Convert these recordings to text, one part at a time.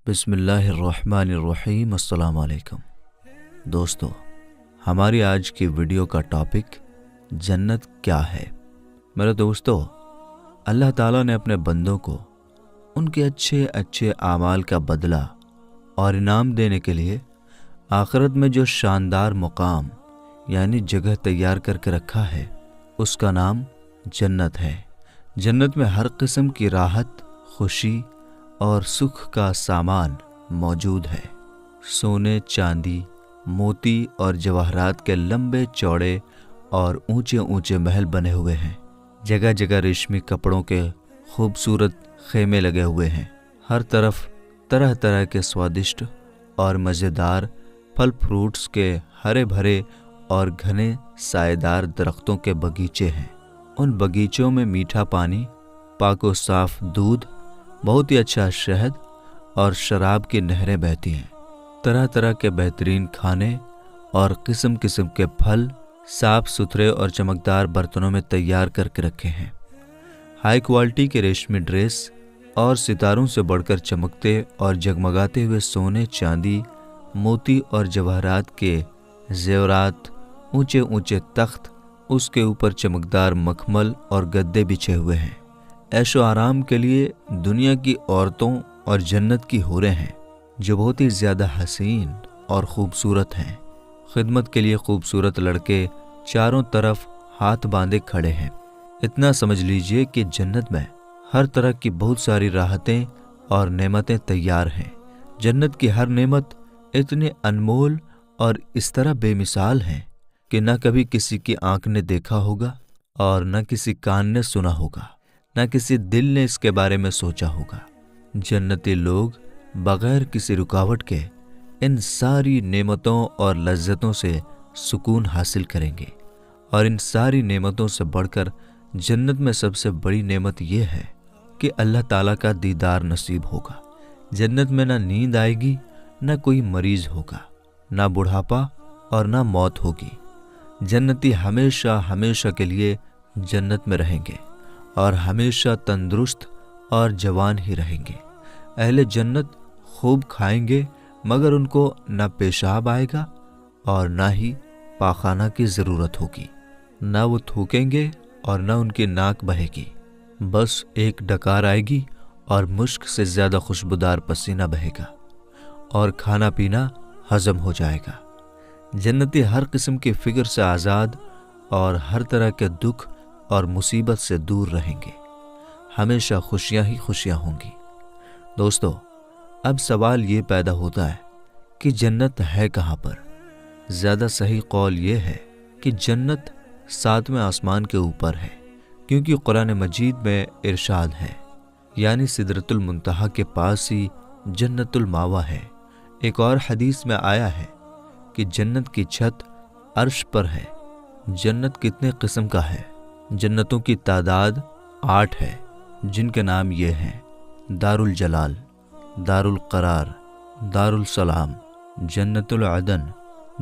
बिस्मिल्लाहिर्रहमानिर्रहीम। अस्सलाम वालेकुम दोस्तों, हमारी आज की वीडियो का टॉपिक जन्नत क्या है। मेरे दोस्तों, अल्लाह ताला ने अपने बंदों को उनके अच्छे अच्छे आमाल का बदला और इनाम देने के लिए आखिरत में जो शानदार मुकाम यानी जगह तैयार करके रखा है, उसका नाम जन्नत है। जन्नत में हर किस्म की राहत, खुशी और सुख का सामान मौजूद है। सोने, चांदी, मोती और जवाहरात के लंबे चौड़े और ऊंचे ऊंचे महल बने हुए हैं। जगह जगह रेशमी कपड़ों के खूबसूरत खेमे लगे हुए हैं। हर तरफ तरह तरह के स्वादिष्ट और मज़ेदार फल फ्रूट्स के हरे भरे और घने साएदार दरख्तों के बगीचे हैं। उन बगीचों में मीठा पानी, पाको साफ दूध, बहुत ही अच्छा शहद और शराब की नहरें बहती हैं। तरह तरह के बेहतरीन खाने और किस्म किस्म के फल साफ सुथरे और चमकदार बर्तनों में तैयार करके रखे हैं। हाई क्वालिटी के रेशमी ड्रेस और सितारों से बढ़कर चमकते और जगमगाते हुए सोने, चांदी, मोती और जवाहरात के जेवरात, ऊंचे ऊंचे तख्त, उसके ऊपर चमकदार मखमल और गद्दे बिछे हुए हैं। ऐशो आराम के लिए दुनिया की औरतों और जन्नत की हूरें हैं, जो बहुत ही ज़्यादा हसीन और ख़ूबसूरत हैं। खिदमत के लिए खूबसूरत लड़के चारों तरफ हाथ बांधे खड़े हैं। इतना समझ लीजिए कि जन्नत में हर तरह की बहुत सारी राहतें और नेमतें तैयार हैं। जन्नत की हर नेमत इतनी अनमोल और इस तरह बेमिसाल हैं कि न कभी किसी की आंख ने देखा होगा और न किसी कान ने सुना होगा, न किसी दिल ने इसके बारे में सोचा होगा। जन्नती लोग बगैर किसी रुकावट के इन सारी नेमतों और लज्जतों से सुकून हासिल करेंगे। और इन सारी नेमतों से बढ़कर जन्नत में सबसे बड़ी नेमत यह है कि अल्लाह ताला का दीदार नसीब होगा। जन्नत में ना नींद आएगी, न कोई मरीज होगा, ना बुढ़ापा और ना मौत होगी। जन्नती हमेशा हमेशा के लिए जन्नत में रहेंगे और हमेशा तंदुरुस्त और जवान ही रहेंगे। अहले जन्नत खूब खाएंगे, मगर उनको न पेशाब आएगा और न ही पाखाना की ज़रूरत होगी। न वो थूकेंगे और न उनकी नाक बहेगी। बस एक डकार आएगी और मुश्क से ज़्यादा खुशबूदार पसीना बहेगा और खाना पीना हजम हो जाएगा। जन्नती हर किस्म की फ़िक्र से आज़ाद और हर तरह के दुख और मुसीबत से दूर रहेंगे। हमेशा खुशियां ही खुशियां होंगी। दोस्तों, अब सवाल ये पैदा होता है कि जन्नत है कहाँ पर। ज़्यादा सही कौल ये है कि जन्नत 7वें आसमान के ऊपर है, क्योंकि कुरान मजीद में इरशाद है, यानी सिदरतुल मुंतहा के पास ही जन्नतुल मावा है। एक और हदीस में आया है कि जन्नत की छत अर्श पर है। जन्नत कितने किस्म का है? जन्नतों की तादाद 8 है, जिनके नाम ये हैं: दारुल जलाल, दारुल करार, दारुल सलाम, जन्नतुल अदन,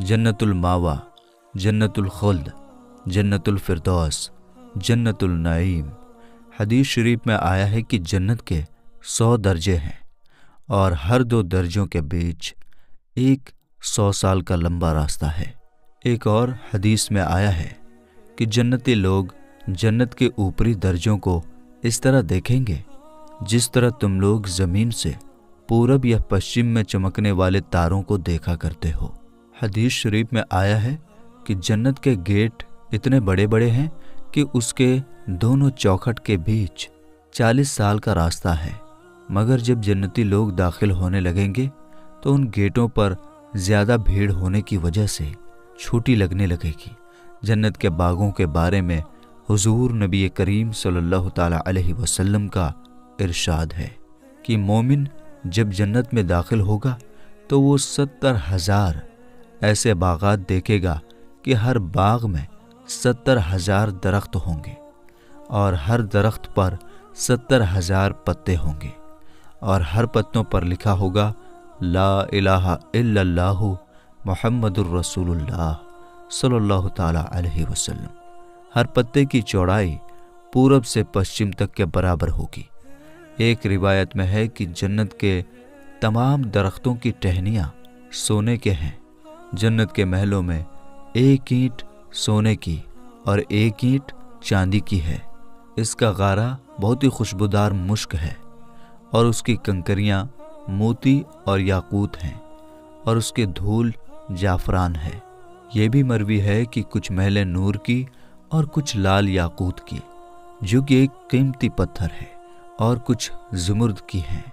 जन्नतुल मावा, जन्नतुल खुल्द, जन्नतुल फिरदौस, जन्नतुल नईम। हदीस शरीफ में आया है कि जन्नत के 100 दर्जे हैं और हर 2 दर्जों के बीच एक 100 साल का लंबा रास्ता है। एक और हदीस में आया है कि जन्नती लोग जन्नत के ऊपरी दर्जों को इस तरह देखेंगे जिस तरह तुम लोग ज़मीन से पूरब या पश्चिम में चमकने वाले तारों को देखा करते हो। हदीस शरीफ में आया है कि जन्नत के गेट इतने बड़े बड़े हैं कि उसके दोनों चौखट के बीच 40 साल का रास्ता है। मगर जब जन्नती लोग दाखिल होने लगेंगे तो उन गेटों पर ज़्यादा भीड़ होने की वजह से छुट्टी लगने लगेगी। जन्नत के बागों के बारे में हुजूर नबी करीम सल्लल्लाहु ताला अलैहि वसल्लम का इरशाद है कि मोमिन जब जन्नत में दाखिल होगा तो वो 70,000 ऐसे बागात देखेगा कि हर बाग में 70,000 दरख्त होंगे और हर दरख्त पर 70,000 पत्ते होंगे और हर पत्तों पर लिखा होगा ला इलाहा इल्लल्लाहु मुहम्मदुर रसूलुल्लाह सल्लल्लाहु ताला अलैहि वसल्लम। हर पत्ते की चौड़ाई पूरब से पश्चिम तक के बराबर होगी। एक रिवायत में है कि जन्नत के तमाम दरख्तों की टहनियाँ सोने के हैं। जन्नत के महलों में एक ईंट सोने की और एक ईंट चांदी की है। इसका गारा बहुत ही खुशबूदार मुश्क है और उसकी कंकरियाँ मोती और याकूत हैं और उसके धूल जाफरान है। ये भी मरवी है कि कुछ महलें नूर की और कुछ लाल याकूत की, जो कि एक कीमती पत्थर है, और कुछ ज़ुमुर्द की हैं।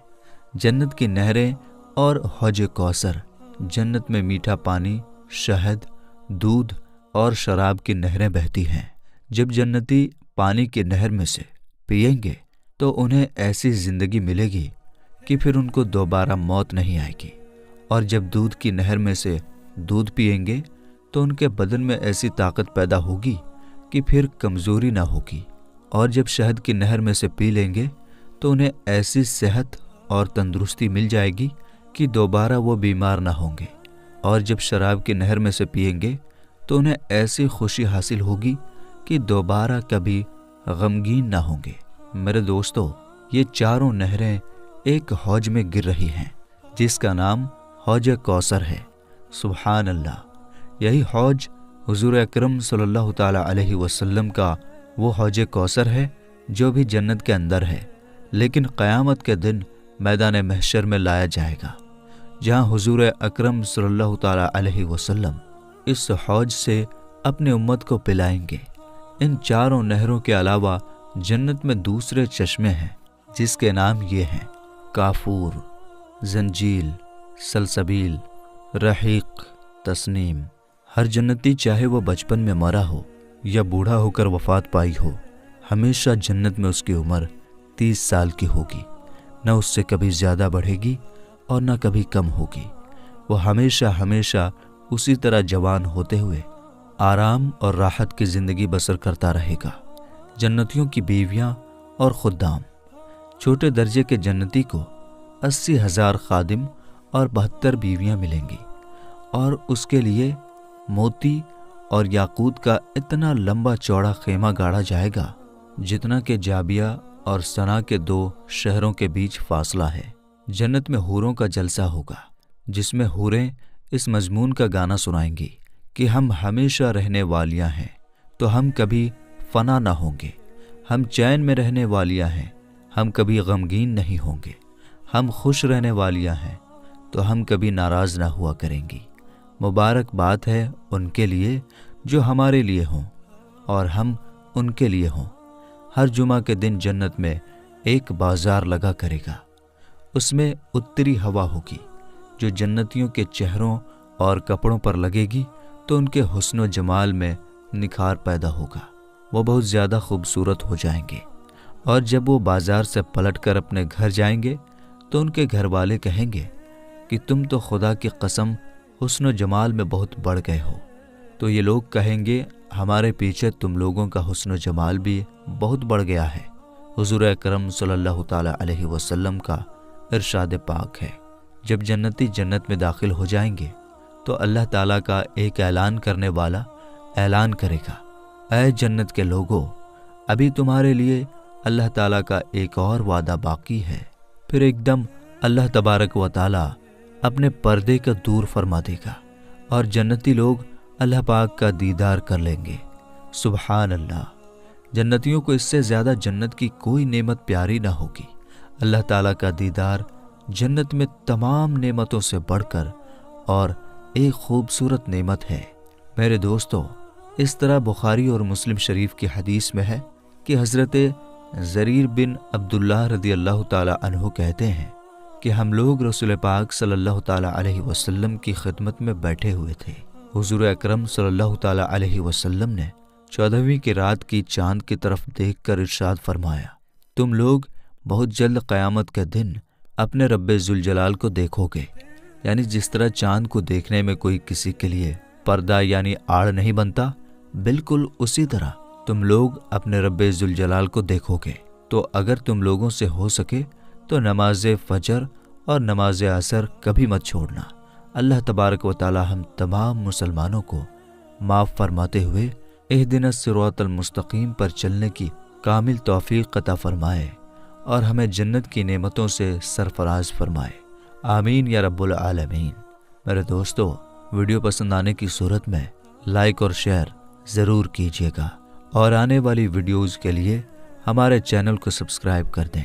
जन्नत की नहरें और हौज कौसर, जन्नत में मीठा पानी, शहद, दूध और शराब की नहरें बहती हैं। जब जन्नती पानी की नहर में से पिएंगे तो उन्हें ऐसी ज़िंदगी मिलेगी कि फिर उनको दोबारा मौत नहीं आएगी। और जब दूध की नहर में से दूध पिएंगे तो उनके बदन में ऐसी ताकत पैदा होगी कि फिर कमज़ोरी ना होगी। और जब शहद की नहर में से पी लेंगे तो उन्हें ऐसी सेहत और तंदुरुस्ती मिल जाएगी कि दोबारा वो बीमार ना होंगे। और जब शराब की नहर में से पिएंगे तो उन्हें ऐसी खुशी हासिल होगी कि दोबारा कभी गमगीन ना होंगे। मेरे दोस्तों, ये चारों नहरें एक हौज में गिर रही हैं जिसका नाम हौज कौसर है। सुभान अल्लाह! यही हौज हुजूर अकरम सल्लल्लाहु ताला अलैहि वसल्लम का वो हौज कौसर है जो भी जन्नत के अंदर है, लेकिन क़यामत के दिन मैदान महशर में लाया जाएगा, जहाँ हुजूर अकरम सल्लल्लाहु ताला अलैहि वसल्लम इस हौज से अपने उम्मत को पिलाएंगे। इन चारों नहरों के अलावा जन्नत में दूसरे चश्मे हैं जिसके नाम ये हैं: काफूर, जंजील, सलसबील, रहीक, तस्नीम। हर जन्नती, चाहे वो बचपन में मरा हो या बूढ़ा होकर वफात पाई हो, हमेशा जन्नत में उसकी उम्र 30 साल की होगी। न उससे कभी ज़्यादा बढ़ेगी और न कभी कम होगी। वो हमेशा हमेशा उसी तरह जवान होते हुए आराम और राहत की ज़िंदगी बसर करता रहेगा। जन्नतियों की बीवियाँ और खुद्दाम। छोटे दर्जे के जन्नती को 80,000 खादिम और 72 बीवियाँ मिलेंगी और उसके लिए मोती और याकूत का इतना लंबा चौड़ा खेमा गाड़ा जाएगा जितना कि जाबिया और सना के 2 शहरों के बीच फासला है। जन्नत में हूरों का जलसा होगा जिसमें हूरें इस मजमून का गाना सुनाएंगी कि हम हमेशा रहने वालियां हैं तो हम कभी फना ना होंगे, हम चैन में रहने वालियां हैं, हम कभी गमगीन नहीं होंगे, हम खुश रहने वालियां हैं तो हम कभी नाराज़ ना हुआ करेंगी। मुबारक बात है उनके लिए जो हमारे लिए हों और हम उनके लिए हों। हर जुमा के दिन जन्नत में एक बाजार लगा करेगा, उसमें उत्तरी हवा होगी जो जन्नतियों के चेहरों और कपड़ों पर लगेगी तो उनके हुस्न जमाल में निखार पैदा होगा। वो बहुत ज़्यादा खूबसूरत हो जाएंगे और जब वो बाजार से पलटकर अपने घर जाएंगे तो उनके घर वाले कहेंगे कि तुम तो खुदा की कसम हुस्न जमाल में बहुत बढ़ गए हो। तो ये लोग कहेंगे हमारे पीछे तुम लोगों का हुस्न जमाल भी बहुत बढ़ गया है। हुजूर अकरम सल्लल्लाहु ताला अलैहि वसल्लम का इरशाद पाक है, जब जन्नती जन्नत में दाखिल हो जाएंगे तो अल्लाह ताला का एक ऐलान करने वाला ऐलान करेगा, ऐ जन्नत के लोगों, अभी तुम्हारे लिए अल्लाह ताला का एक और वादा बाकी है। फिर एकदम अल्लाह तबारक व ताला अपने पर्दे को दूर फरमा देगा और जन्नती लोग अल्लाह पाक का दीदार कर लेंगे। सुभान अल्लाह! जन्नतियों को इससे ज़्यादा जन्नत की कोई नेमत प्यारी ना होगी। अल्लाह ताला का दीदार जन्नत में तमाम नेमतों से बढ़कर और एक खूबसूरत नेमत है। मेरे दोस्तों, इस तरह बुखारी और मुस्लिम शरीफ की हदीस में है कि हज़रत ज़रीर बिन अब्दुल्लाह रदी अल्लाह ताला अन्हु कहते हैं कि हम लोग रसूल पाक सल्लल्लाहु ताला अलैहि वसल्लम की खिदमत में बैठे हुए थे। हुजूर अकरम सल्लल्लाहु ताला अलैहि वसल्लम ने 14वीं की रात की चांद की तरफ देखकर इरशाद फरमाया, तुम लोग बहुत जल्द क़यामत के दिन अपने रब्बे जुल जलाल को देखोगे। यानी जिस तरह चांद को देखने में कोई किसी के लिए पर्दा यानी आड़ नहीं बनता, बिल्कुल उसी तरह तुम लोग अपने रब्बे जुल जलाल को देखोगे। तो अगर तुम लोगों से हो सके तो नमाज फजर और नमाज असर कभी मत छोड़ना। अल्लाह तबारक व ताला हम तमाम मुसलमानों को माफ़ फरमाते हुए इहदिनस सिरातल मुस्तकीम पर चलने की कामिल तौफीक अता फरमाए और हमें जन्नत की नेमतों से सरफराज फरमाए। آمین یا رب العالمین۔ میرے دوستو، ویڈیو پسند آنے کی صورت میں لائک اور شیئر ضرور کیجیے گا، اور آنے والی ویڈیوز کے لیے ہمارے چینل کو سبسکرائب کر دیں،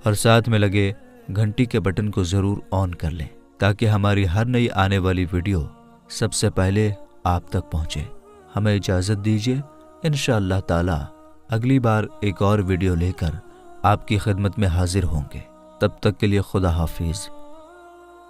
اور ساتھ میں لگے گھنٹی کے بٹن کو ضرور آن کر لیں تاکہ ہماری ہر نئی آنے والی ویڈیو سب سے پہلے آپ تک پہنچے۔ ہمیں اجازت دیجیے، انشاءاللہ تعالی اگلی بار ایک اور ویڈیو لے کر آپ کی خدمت میں حاضر ہوں گے۔ تب تک کے لیے خدا حافظ۔